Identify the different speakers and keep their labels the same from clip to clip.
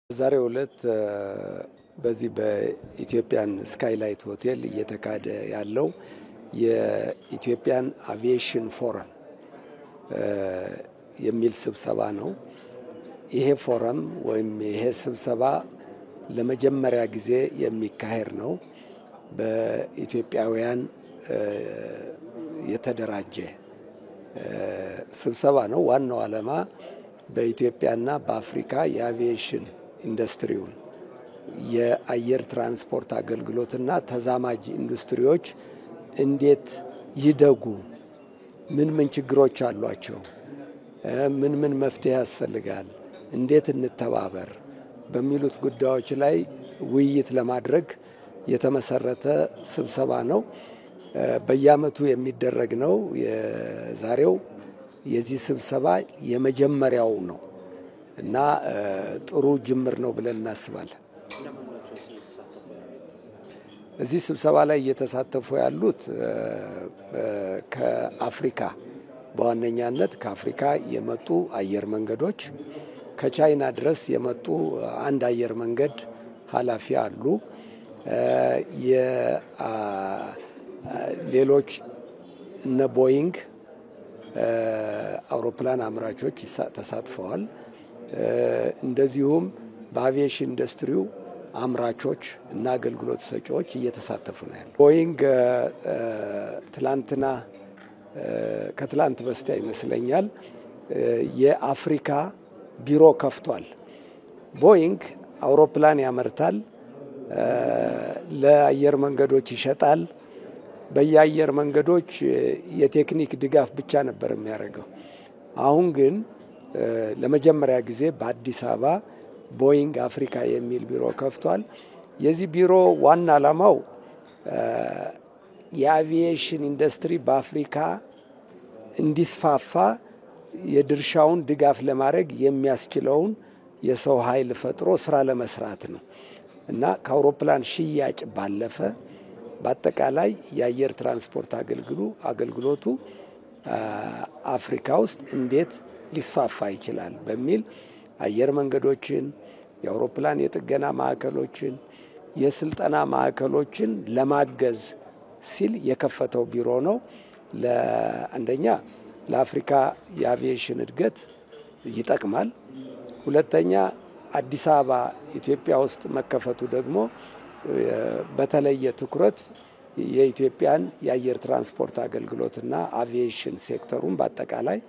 Speaker 1: ዛሬው ዕለት በዚህ በኢትዮጵያን ስካይላይት ሆቴል እየተካሄደ ያለው የኢትዮጵያን አቪዬሽን ፎረም የሚል ስብሰባ ነው። ይሄ ፎረም ወይም ይሄ ስብሰባ ለመጀመሪያ ጊዜ የሚካሄድ ነው። በኢትዮጵያውያን የተደራጀ ስብሰባ ነው። ዋናው ዓላማ በኢትዮጵያና በአፍሪካ የአቪዬሽን ኢንዱስትሪውን የአየር ትራንስፖርት አገልግሎትና ተዛማጅ ኢንዱስትሪዎች እንዴት ይደጉ፣ ምን ችግሮች አሏቸው፣ ምን መፍትሄ ያስፈልጋል፣ እንዴት እንተባበር በሚሉት ጉዳዮች ላይ ውይይት ለማድረግ የተመሰረተ ስብሰባ ነው። በየዓመቱ የሚደረግ ነው። የዛሬው የዚህ ስብሰባ የመጀመሪያው ነው እና ጥሩ ጅምር ነው ብለን እናስባለን። እዚህ ስብሰባ ላይ እየተሳተፉ ያሉት ከአፍሪካ በዋነኛነት ከአፍሪካ የመጡ አየር መንገዶች፣ ከቻይና ድረስ የመጡ አንድ አየር መንገድ ኃላፊ አሉ። ሌሎች እነ ቦይንግ አውሮፕላን አምራቾች ተሳትፈዋል። እንደዚሁም በአቪዬሽን ኢንዱስትሪው አምራቾች እና አገልግሎት ሰጪዎች እየተሳተፉ ነው ያለው። ቦይንግ ከትላንት በስቲያ ይመስለኛል የአፍሪካ ቢሮ ከፍቷል። ቦይንግ አውሮፕላን ያመርታል፣ ለአየር መንገዶች ይሸጣል። በየአየር መንገዶች የቴክኒክ ድጋፍ ብቻ ነበር የሚያደርገው። አሁን ግን ለመጀመሪያ ጊዜ በአዲስ አበባ ቦይንግ አፍሪካ የሚል ቢሮ ከፍቷል። የዚህ ቢሮ ዋና ዓላማው የአቪዬሽን ኢንዱስትሪ በአፍሪካ እንዲስፋፋ የድርሻውን ድጋፍ ለማድረግ የሚያስችለውን የሰው ኃይል ፈጥሮ ስራ ለመስራት ነው እና ከአውሮፕላን ሽያጭ ባለፈ በአጠቃላይ የአየር ትራንስፖርት አገልግሎቱ አፍሪካ ውስጥ እንዴት ሊስፋፋ ይችላል በሚል አየር መንገዶችን፣ የአውሮፕላን የጥገና ማዕከሎችን፣ የስልጠና ማዕከሎችን ለማገዝ ሲል የከፈተው ቢሮ ነው። አንደኛ ለአፍሪካ የአቪዬሽን እድገት ይጠቅማል። ሁለተኛ አዲስ አበባ ኢትዮጵያ ውስጥ መከፈቱ ደግሞ በተለየ ትኩረት የኢትዮጵያን የአየር ትራንስፖርት አገልግሎትና አቪዬሽን ሴክተሩን በአጠቃላይ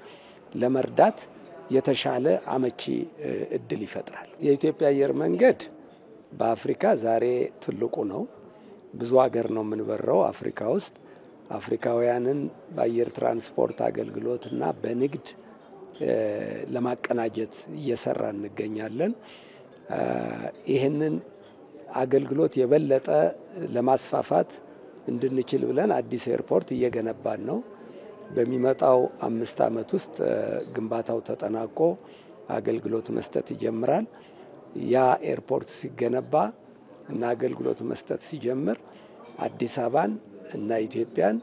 Speaker 1: ለመርዳት የተሻለ አመቺ እድል ይፈጥራል። የኢትዮጵያ አየር መንገድ በአፍሪካ ዛሬ ትልቁ ነው። ብዙ ሀገር ነው የምንበረው አፍሪካ ውስጥ። አፍሪካውያንን በአየር ትራንስፖርት አገልግሎትና በንግድ ለማቀናጀት እየሰራ እንገኛለን። ይህንን አገልግሎት የበለጠ ለማስፋፋት እንድንችል ብለን አዲስ ኤርፖርት እየገነባን ነው። በሚመጣው 5 ዓመት ውስጥ ግንባታው ተጠናቆ አገልግሎት መስጠት ይጀምራል። ያ ኤርፖርት ሲገነባ እና አገልግሎት መስጠት ሲጀምር አዲስ አበባን እና ኢትዮጵያን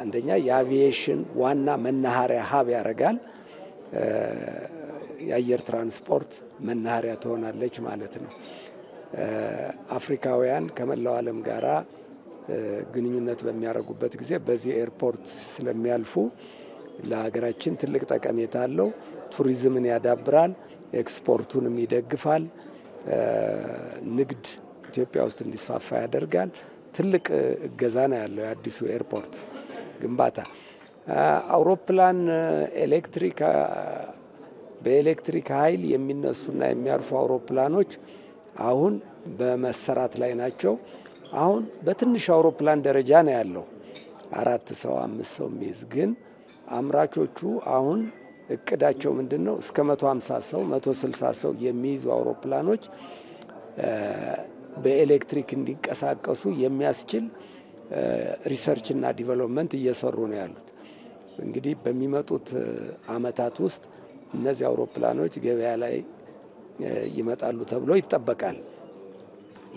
Speaker 1: አንደኛ የአቪዬሽን ዋና መናኸሪያ ሀብ ያደርጋል። የአየር ትራንስፖርት መናኸሪያ ትሆናለች ማለት ነው። አፍሪካውያን ከመላው ዓለም ጋራ ግንኙነት በሚያደርጉበት ጊዜ በዚህ ኤርፖርት ስለሚያልፉ ለሀገራችን ትልቅ ጠቀሜታ አለው። ቱሪዝምን ያዳብራል፣ ኤክስፖርቱንም ይደግፋል፣ ንግድ ኢትዮጵያ ውስጥ እንዲስፋፋ ያደርጋል። ትልቅ እገዛ ነው ያለው የአዲሱ ኤርፖርት ግንባታ። አውሮፕላን በኤሌክትሪክ ኃይል የሚነሱና የሚያርፉ አውሮፕላኖች አሁን በመሰራት ላይ ናቸው። አሁን በትንሽ አውሮፕላን ደረጃ ነው ያለው 4 ሰው 5 ሰው የሚይዝ። ግን አምራቾቹ አሁን እቅዳቸው ምንድነው? እስከ 150 ሰው 160 ሰው የሚይዙ አውሮፕላኖች በኤሌክትሪክ እንዲንቀሳቀሱ የሚያስችል ሪሰርች እና ዲቨሎፕመንት እየሰሩ ነው ያሉት። እንግዲህ በሚመጡት አመታት ውስጥ እነዚህ አውሮፕላኖች ገበያ ላይ ይመጣሉ ተብሎ ይጠበቃል።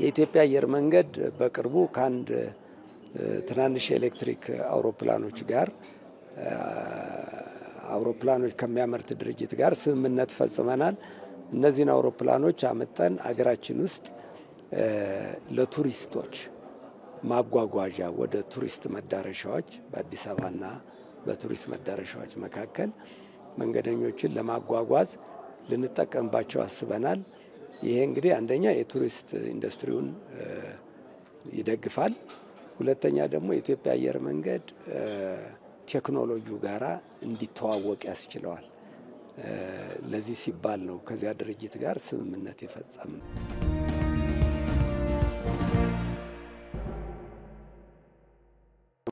Speaker 1: የኢትዮጵያ አየር መንገድ በቅርቡ ከአንድ ትናንሽ ኤሌክትሪክ አውሮፕላኖች ጋር አውሮፕላኖች ከሚያመርት ድርጅት ጋር ስምምነት ፈጽመናል። እነዚህን አውሮፕላኖች አመጣን አገራችን ውስጥ ለቱሪስቶች ማጓጓዣ ወደ ቱሪስት መዳረሻዎች በአዲስ አበባና በቱሪስት መዳረሻዎች መካከል መንገደኞችን ለማጓጓዝ ልንጠቀምባቸው አስበናል። ይሄ እንግዲህ አንደኛ የቱሪስት ኢንዱስትሪውን ይደግፋል። ሁለተኛ ደግሞ የኢትዮጵያ አየር መንገድ ቴክኖሎጂው ጋራ እንዲተዋወቅ ያስችለዋል። ለዚህ ሲባል ነው ከዚያ ድርጅት ጋር ስምምነት የፈጸምነው።